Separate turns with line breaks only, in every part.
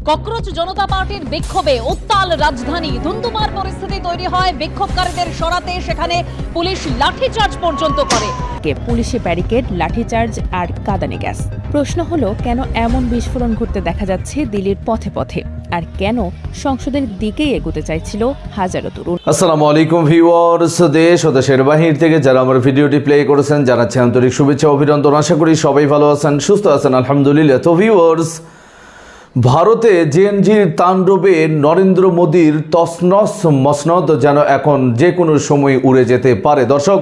Cockroach জনতা পার্টির বিক্ষোভে উত্তাল রাজধানী, ধুন্ধুমার পরিস্থিতি তৈরি হয়। বিক্ষোভকারীদের সরাতে সেখানে পুলিশ লাঠিচার্জ পর্যন্ত করে।
পুলিশে ব্যারিকেড, লাঠিচার্জ আর কাঁদানে গ্যাস। প্রশ্ন হলো, কেন এমন বিস্ফোরণ ঘটতে দেখা যাচ্ছে দিল্লির পথে পথে, আর কেন সংসদের দিকেই এগোতে চাইছিল হাজারো তরুণ?
আসসালামু আলাইকুম ভিউয়ার্স, দেশ ও দেশের বাহির থেকে যারা আমার ভিডিওটি প্লে করেছেন জানাচ্ছি আন্তরিক শুভেচ্ছা অভিনন্দন। আশা করি সবাই ভালো আছেন, সুস্থ আছেন, আলহামদুলিল্লাহ। তো ভিউয়ার্স, ভারতে জেএনজির তাণ্ডবে নরেন্দ্র মোদীর তছনছ মসনদ যেন এখন যে কোনো সময় উড়ে যেতে পারে। দর্শক,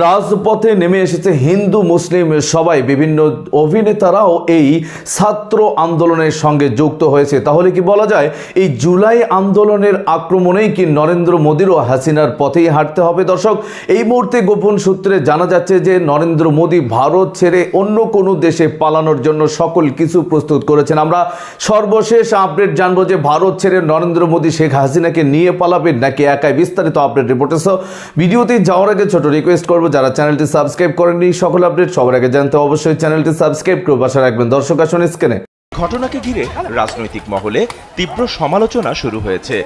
রাজপথে নেমে এসেছে হিন্দু মুসলিম সবাই, বিভিন্ন অভিনেতারাও এই ছাত্র আন্দোলনের সঙ্গে যুক্ত হয়েছে। তাহলে কি বলা যায়, এই জুলাই আন্দোলনের আক্রমণেই কি নরেন্দ্র মোদীর ও হাসিনার পথেই হাঁটতে হবে? দর্শক, এই মুহূর্তে গোপন সূত্রে জানা যাচ্ছে যে নরেন্দ্র মোদী ভারত ছেড়ে অন্য কোনো দেশে পালানোর জন্য সকল কিছু প্রস্তুত করেছেন। আমরা সর্বশেষ আপডেট জানবো যে ভারত ছেড়ে নরেন্দ্র মোদী শেখ হাসিনাকে নিয়ে পালাবেন নাকি একাই, বিস্তারিত আপডেট রিপোর্টে। ভিডিওতে যাওয়ার আগে ছোট রিকোয়েস্ট করবো, যারা চ্যানেলটি সাবস্ক্রাইব করেননি সকল আপডেট সবার আগে জানতে অবশ্যই চ্যানেলটি সাবস্ক্রাইব করে পাশে রাখবেন। দর্শক আসুন স্ক্রিনে।
ঘটনাকে ঘিরে রাজনৈতিক মহলে তীব্র সমালোচনা শুরু হয়েছে।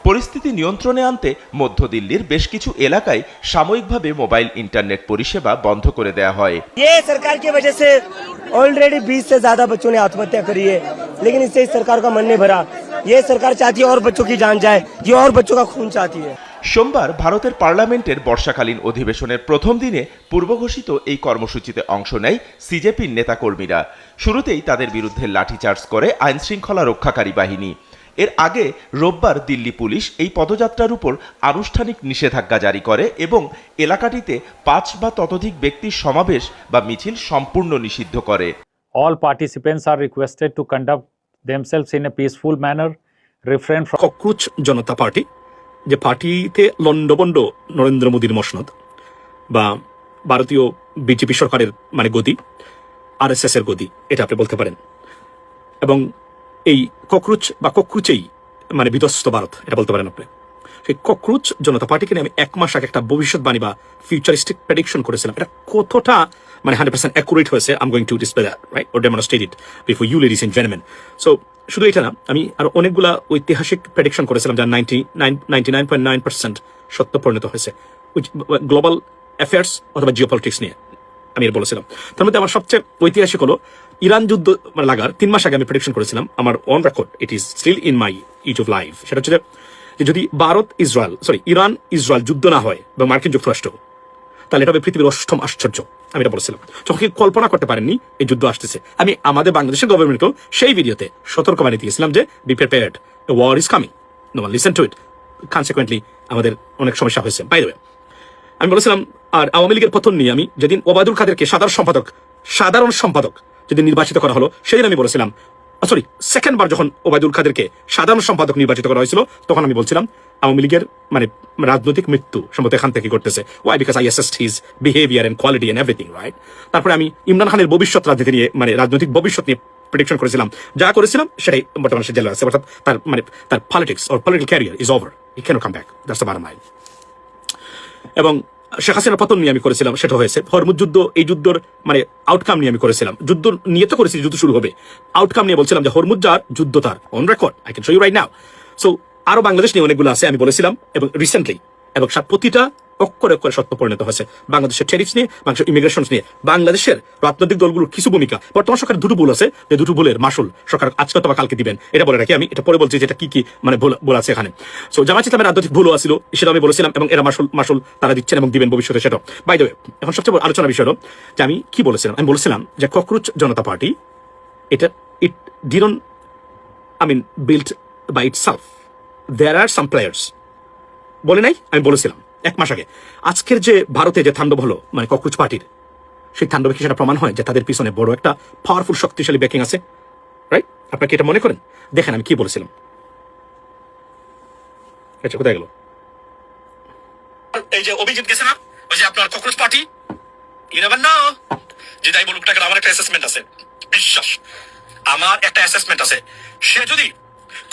পরিস্থিতি নিয়ন্ত্রণে আনতে মধ্য দিল্লির বেশ কিছু এলাকায় সাময়িকভাবে মোবাইল ইন্টারনেট পরিষেবা বন্ধ করে দেওয়া হয়।
ये सरकार की वजह से ऑलरेडी 20 से ज्यादा बच्चों ने आत्महत्या करी है, लेकिन इससे इस सरकार का मन नहीं भरा। ये सरकार चाहती है और बच्चों की जान जाए, ये और बच्चों का खून चाहती है।
সোমবার ভারতের পার্লামেন্টের বর্ষাকালীন অধিবেশনের প্রথম দিনে পূর্বঘোষিত এই কর্মসূচিতে অংশ নেয় সিজেপির নেতাকর্মীরা। শুরুতেই তাদের বিরুদ্ধে লাঠিচার্জ করে আইনশৃঙ্খলা রক্ষাকারী বাহিনী। এর আগে রোববার দিল্লি পুলিশ এই পদযাত্রার উপর আনুষ্ঠানিক নিষেধাজ্ঞা জারি করে এবং এলাকাটিতে 5 বা ততোধিক ব্যক্তির সমাবেশ বা মিছিল সম্পূর্ণ নিষিদ্ধ করে।
All participants are requested to conduct themselves in a peaceful manner, refrain from
cockroach Janata party, যে পার্টিতে লন্ডভন্ড নরেন্দ্র মোদীর মসনদ বা ভারতীয় বিজেপি সরকারের মানে গদি, আরএসএস এর গদি, এটা আপনি বলতে পারেন। এবং এই ককরোচ বা ককরোচেই মানে বিধ্বস্ত ভারত, এটা বলতে পারেন আপনি। সেই ককরোচ জনতা পার্টিকে নিয়ে আমি 1 মাস আগে একটা ভবিষ্যৎবাণী বা ফিউচারিস্টিক প্রেডিকশন করেছিলাম। এটা কতটা মানে 100% অ্যাকুরেট হয়েছে, I am going to display that, right, or demonstrate it before you ladies and gentleman. So শুধু এটা না, আমি আরো অনেকগুলা ঐতিহাসিক প্রেডিকশন করেছিলাম যা 99.9% সত্য পরিণত হয়েছে, গ্লোবাল অ্যাফেয়ার্স অথবা জিওপলিটিক্স নিয়ে আমি এর বলেছিলাম। তার মধ্যে আমার সবচেয়ে ঐতিহাসিক হলো ইরান যুদ্ধ লাগার 3 মাস আগে আমি প্রেডিকশন করেছিলাম, আমার on record, it is still in my YouTube live. সেটা হচ্ছে যে যদি ইরান ইসরায়েল যুদ্ধ না হয় বা মার্কিন যুক্তরাষ্ট্র, তাহলে এটা হবে পৃথিবীর 8ম আশ্চর্য। আমি এটা বলেছিলাম, যখন কল্পনা করতে পারেননি এই যুদ্ধ আসতেছে। আমি আমাদের বাংলাদেশের গভর্নমেন্টকেও সেই ভিডিওতে সতর্কবাণী দিয়েছিলাম যে be prepared, the war is coming, no one listen to it. Consequently আমাদের অনেক সমস্যা হয়েছে। বাই দ্য ওয়ে, আমি বলেছিলাম, আর আওয়ামী লীগের পতন নিয়ে আমি যেদিন ওবায়দুল কাদেরকে সাধারণ সম্পাদক যেদিন নির্বাচিত করা হলো, সেদিন আমি বলেছিলাম, সেকেন্ড বার যখন ওবায়দুল কাদেরকে সাধারণ সম্পাদক নির্বাচিত করা হয়েছিল, তখন আমি বলছিলাম আওয়ামী লীগের মানে রাজনৈতিক মৃত্যু সম্ভবত এখান থেকে করতেছে। Why? Because I assessed his behaviour and quality and everything, right. তারপরে আমি ইমরান খানের ভবিষ্যৎ রাজনীতি নিয়ে মানে রাজনৈতিক ভবিষ্যৎ নিয়ে প্রেডিকশন করেছিলাম। যা করেছিলাম সেটাই বর্তমানে সে জেলে আছে, অর্থাৎ তার politics or political career is over, he cannot come back, that's the bottom line. এবং শেখ হাসিনার পতন নিয়ে আমি করেছিলাম, সেটা হয়েছে। হরমুজ যুদ্ধ, এই যুদ্ধর মানে আউটকাম নিয়ে আমি করেছিলাম। যুদ্ধ নিয়ে তো করেছি, যুদ্ধ শুরু হবে, আউটকাম নিয়ে বলছিলাম যে হরমুজ যার যুদ্ধ তার, on record, I can show you right now. So আরো বাংলাদেশ নিয়ে অনেকগুলো আছে আমি বলেছিলাম, এবং রিসেন্টলি, এবং প্রতিটা অক্ষরে অক্ষরে সত্য পরিণত হয়েছে। বাংলাদেশের টেরিফস নিয়ে, বাংলাদেশের ইমিগ্রেশন নিয়ে, বাংলাদেশের রাজনৈতিক দলগুলোর কিছু ভূমিকা। বর্তমান সরকারের দুটো ভুল আছে, যে দুটো ভুলের মাসুল সরকার আজকে অথবা কালকে দিবেন, এটা বলে রাখি। আমি এটা পরে বলছি যেটা কি মানে ভুল আছে এখানে। সো জামায়াত ইসলামের রাজনৈতিক ভুলও আসছিল, সেটা আমি বলেছিলাম, এবং এরা মাসুল তারা দিচ্ছেন এবং দিবেন ভবিষ্যতে, সেটা। বাই দ্য ওয়ে, এখন সবচেয়ে বড় আলোচনার বিষয় হলো যে আমি কি বলেছিলাম। আমি বলেছিলাম যে ককরোচ জনতা পার্টি, এটা it didn't built by itself, there are some players. বলে নাই? আমি বলেছিলাম 1 মাস আগে। আজকের যে ভারতে যে তাণ্ডব হলো মানে ককরোচ পার্টির, সেই তাণ্ডবে কি সেটা প্রমাণ হয় যে তাদের পিছনে বড় একটা পাওয়ারফুল শক্তিশালী ব্যাকিং আছে, রাইট? আপনারা কি এটা মনে করেন? দেখেন আমি কি বলেছিলাম। আচ্ছা, কোথায় গেল এই যে অভিজিৎ গেছে না, ওই যে আপনার cockroach party, you never know, যে তাই বলুক টাকা, আমার একটা অ্যাসেসমেন্ট আছে, বিশ্বাস, আমার একটা অ্যাসেসমেন্ট আছে। সে যদি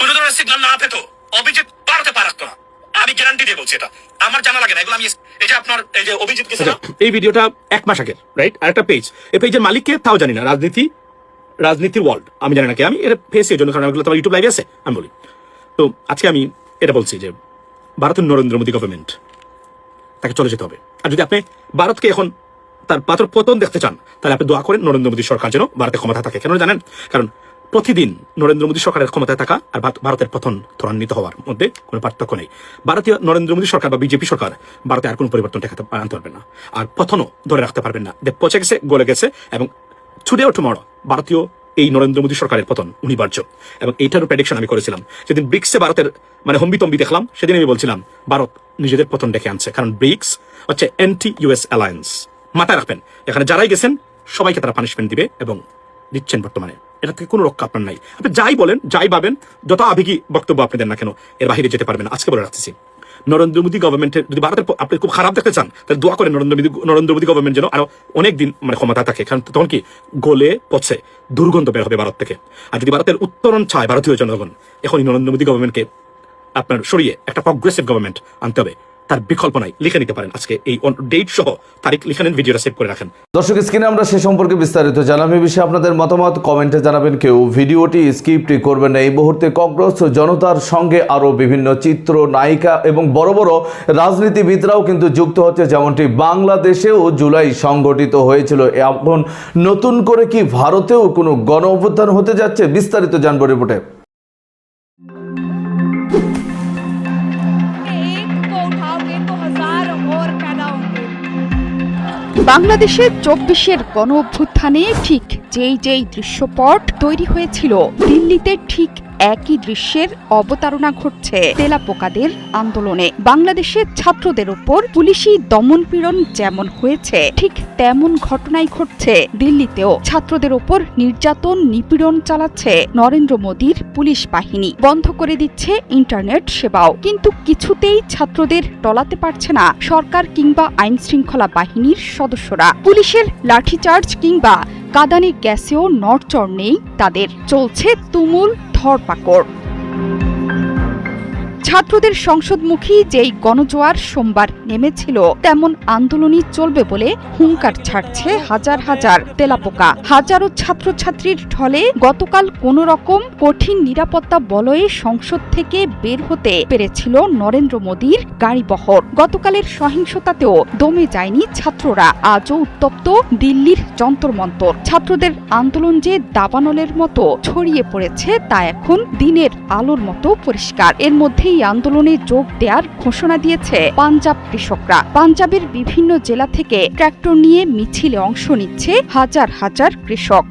কোনো ধরনের সিগন্যাল না পেতো, অভিজিৎ পারতে পারতো না, আমি গ্যারান্টি দিয়ে বলছি। এটা আমার জানা লাগে না, এগুলো আমি এই যে আপনার এই যে অভিজিৎ গেছে না, এই ভিডিওটা 1 মাস আগের, রাইট? আর একটা পেজ, এই পেজের মালিককে তাও জানি না, রাজনীতি রাজনীতির ওয়ার্ল্ড, আমি জানি না কি, আমি এটা পেয়েছি এই জন্য, কারণ এগুলো তোমার ইউটিউব লাইভে আছে, আমি বলি। তো আজকে আমি এটা বলছি যে ভারতের নরেন্দ্র মোদী গভর্নমেন্ট, তাকে চলে যেতে হবে। আর যদি আপনি ভারতকে এখন তার পতন দেখতে চান, তাহলে আপনি দোয়া করেন নরেন্দ্র মোদী সরকার যেন ভারতের ক্ষমতা থাকে। কেন জানেন? কারণ প্রতিদিন নরেন্দ্র মোদী সরকারের ক্ষমতায় থাকা আর ভারতের পতন ত্বরান্বিত হওয়ার মধ্যে কোনো পার্থক্য নেই। ভারতীয় নরেন্দ্র মোদী সরকার বা বিজেপি সরকার ভারতে আর কোনো পরিবর্তন আনতে পারবেন না, আর পতনও ধরে রাখতে পারবেন না। পচে গেছে, গলে গেছে, এবং টুডে ও টুমরো ভারতীয় এই নরেন্দ্র মোদী সরকারের পতন অনিবার্য। এবং এইটারও প্রেডিকশন আমি করেছিলাম যেদিন ব্রিক্সে ভারতের হম্বিতম্বি দেখলাম, সেদিন আমি বলছিলাম ভারত নিজেদের পতন ডেকে আনছে। কারণ ব্রিক্স হচ্ছে অ্যান্টি ইউএস অ্যালায়েন্স, মাথায় রাখবেন। এখানে যারাই গেছেন সবাইকে তারা পানিশমেন্ট দিবে এবং দিচ্ছেন বর্তমানে। এটা থেকে কোনো রক্ষা আপনার নাই। আপনি যাই বলেন, যাই ভাবেন, যত আবেগী বক্তব্য আপনি দেন না কেন, এর বাইরে যেতে পারবেন না। আজকে বলে রাখতেছি, নরেন্দ্র মোদী গভর্নমেন্টের যদি ভারতের আপনি খুব খারাপ দেখতে চান, তাহলে দোয়া করেন নরেন্দ্র মোদী গভর্নমেন্ট যেন আরো অনেক দিন ক্ষমতা থাকে। কারণ তখন কি গলে পচে দুর্গন্ধ বের হবে ভারত থেকে। আর যদি ভারতের উত্তরণ চায় ভারতীয় জনগণ, এখনই নরেন্দ্র মোদী গভর্নমেন্টকে আপনার সরিয়ে একটা প্রগ্রেসিভ গভর্নমেন্ট আনতে হবে। তার বিকল্প নাই। লিখে নিতে পারেন আজকে এই ডেট সহ তারিখ লিখে নেন, ভিডিওটা সেভ করে রাখেন।
দর্শক, স্ক্রিনে আমরা সে সম্পর্কে বিস্তারিত জানাবো। এই বিষয়ে আপনাদের মতামত কমেন্টে জানাবেন। কেউ ভিডিওটি স্কিপটি করবেন না। এই মুহূর্তে ককরোচ জনতার সঙ্গে আরো বিভিন্ন চিত্র নায়িকা এবং বড় বড় রাজনীতিবিদরাও কিন্তু যুক্ত হচ্ছে, যেমনটি বাংলাদেশেও জুলাই সংগঠিত হয়েছিল। এখন নতুন করে কি ভারতেও কোনো গণ অভ্যুত্থান হতে যাচ্ছে? বিস্তারিত জানবো রিপোর্টে।
বাংলাদেশে ২৪-এর গণ অভ্যুত্থানে ঠিক যেই দৃশ্যপট তৈরি হয়েছিল, দিল্লিতে ঠিক একই দৃশ্যের অবতারণা ঘটছে তেলাপোকাদের আন্দোলনে। বাংলাদেশের ছাত্রদের উপর পুলিশি দমনপীড়ন যেমন হয়েছে, ঠিক তেমন ঘটনাই ঘটছে দিল্লিতেও। ছাত্রদের উপর নির্যাতন নিপীড়ন চালাচ্ছে নরেন্দ্র মোদীর পুলিশ বাহিনী, বন্ধ করে দিচ্ছে ইন্টারনেট সেবাও। কিন্তু কিছুতেই ছাত্রদের টলাতে পারছে না সরকার কিংবা আইন শৃঙ্খলা বাহিনীর সদস্যরা। পুলিশের লাঠিচার্জ কিংবা কাঁদানে গ্যাসেও নড়চড় নেই তাদের, চলছে তুমুল ধরপাকড়। ছাত্রদের সংসদমুখী যেই গণজোয়ার সোমবার নেমেছিল, তেমন আন্দোলনই চলবে বলে হুঙ্কার ছাড়ছে হাজার হাজার তেলাপোকা। হাজারো ছাত্রছাত্রীর ঢলে গতকাল কোনো রকম কঠিন নিরাপত্তা বলয়ে সংসদ থেকে বের হতে পেরেছিল নরেন্দ্র মোদীর গাড়িবহর। গতকালের সহিংসতাতেও দমে যায়নি ছাত্ররা। আজও উত্তপ্ত দিল্লির যন্তর মন্তর। ছাত্রদের আন্দোলন যে দাবানলের মতো ছড়িয়ে পড়েছে তা এখন দিনের আলোর মতো পরিষ্কার। এর মধ্যেই আন্দোলনে যোগ দেওয়ার ঘোষণা দিয়েছে পাঞ্জাব কৃষকরা। পাঞ্জাবের বিভিন্ন জেলা থেকে ট্রাক্টর নিয়ে মিছিলে অংশ নিচ্ছে হাজার হাজার কৃষক।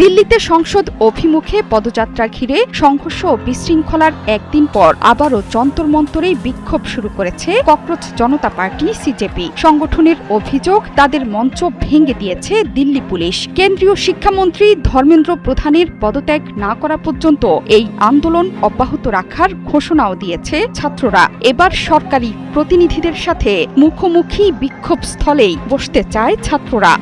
দিল্লিতে সংসদ অভিমুখে পদযাত্রা ঘিরে সংঘর্ষ ও বিশৃঙ্খলার একদিন পর আবারও যন্তর মন্তরে বিক্ষোভ শুরু করেছে ককরোচ জনতা পার্টি সিজেপি। সংগঠনের অভিযোগ, তাদের মঞ্চ ভেঙে দিয়েছে দিল্লি পুলিশ। কেন্দ্রীয় শিক্ষামন্ত্রী ধর্মেন্দ্র প্রধানের পদত্যাগ না করা পর্যন্ত এই আন্দোলন অব্যাহত রাখার ঘোষণাও দিয়েছে ছাত্ররা। এবার সরকারি প্রতিনিধিদের সাথে মুখোমুখি বিক্ষোভ স্থলেই বসতে চায় ছাত্ররা।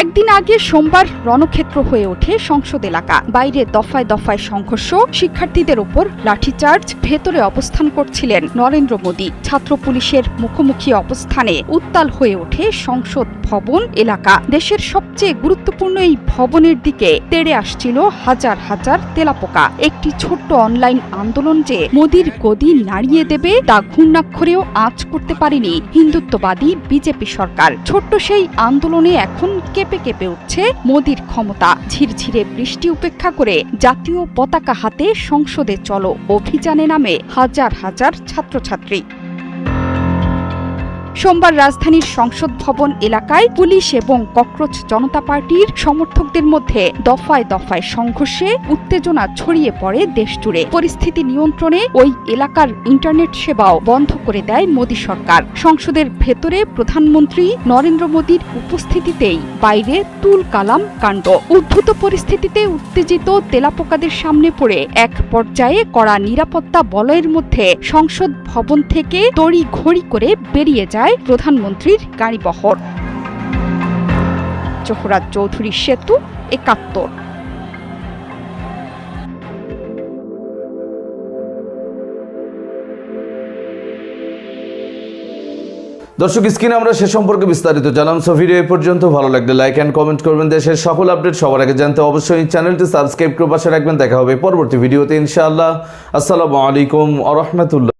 একদিন আগে সোমবার রণক্ষেত্র হয়ে ওঠে সংসদ এলাকা। বাইরে দফায় দফায় সংঘর্ষ, শিক্ষার্থীদের ওপর লাঠিচার্জ। ভেতরে অবস্থান করছিলেন নরেন্দ্র মোদী। ছাত্র পুলিশের মুখোমুখি অবস্থানে উত্তাল হয়ে ওঠে সংসদ ভবন এলাকা। দেশের সবচেয়ে গুরুত্বপূর্ণ এই ভবনের দিকে তেড়ে আসছিল হাজার হাজার তেলাপোকা। একটি ছোট্ট অনলাইন আন্দোলন যে মোদীর গদি নাড়িয়ে দেবে তা ঘূর্ণাক্ষরেও আঁচ করতে পারেনি হিন্দুত্ববাদী বিজেপি সরকার। ছোট্ট সেই আন্দোলনে এখন কেঁপে কেঁপে উঠছে মোদীর ক্ষমতা। ঝিরঝিরে বৃষ্টি উপেক্ষা করে জাতীয় পতাকা হাতে সংসদে চলো অভিযানে নামে হাজার হাজার ছাত্রছাত্রী। সোমবার রাজধানীর সংসদ ভবন এলাকায় পুলিশ এবং ককরোচ জনতা পার্টির সমর্থকদের মধ্যে দফায় দফায় সংঘর্ষে উত্তেজনা ছড়িয়ে পড়ে দেশজুড়ে। পরিস্থিতি নিয়ন্ত্রণে ওই এলাকার ইন্টারনেট সেবাও বন্ধ করে দেয় মোদী সরকার। সংসদের ভেতরে প্রধানমন্ত্রী নরেন্দ্র মোদীর উপস্থিতিতেই বাইরে তুল কালাম কাণ্ড। উদ্ভূত পরিস্থিতিতে উত্তেজিত তেলাপোকাদের সামনে পড়ে এক পর্যায়ে কড়া নিরাপত্তা বলয়ের মধ্যে সংসদ ভবন থেকে তড়ি ঘড়ি করে বেরিয়ে যায় প্রধানমন্ত্রীর গাড়িবহর। জোহরাত চৌধুরী সেতু, ৭১।
দর্শক, স্ক্রিনে আমরা সে সম্পর্কে বিস্তারিত জানাম। সো ভিডিও এই পর্যন্ত। ভালো লাগলে লাইক অ্যান্ড কমেন্ট করবেন। দেশের সকল আপডেট সবার আগে জানতে অবশ্যই চ্যানেলটি সাবস্ক্রাইব করে পাশে রাখবেন। দেখা হবে পরবর্তী ভিডিওতে ইনশাআল্লাহ। আসসালামু আলাইকুম ওয়া রাহমাতুল্লাহ।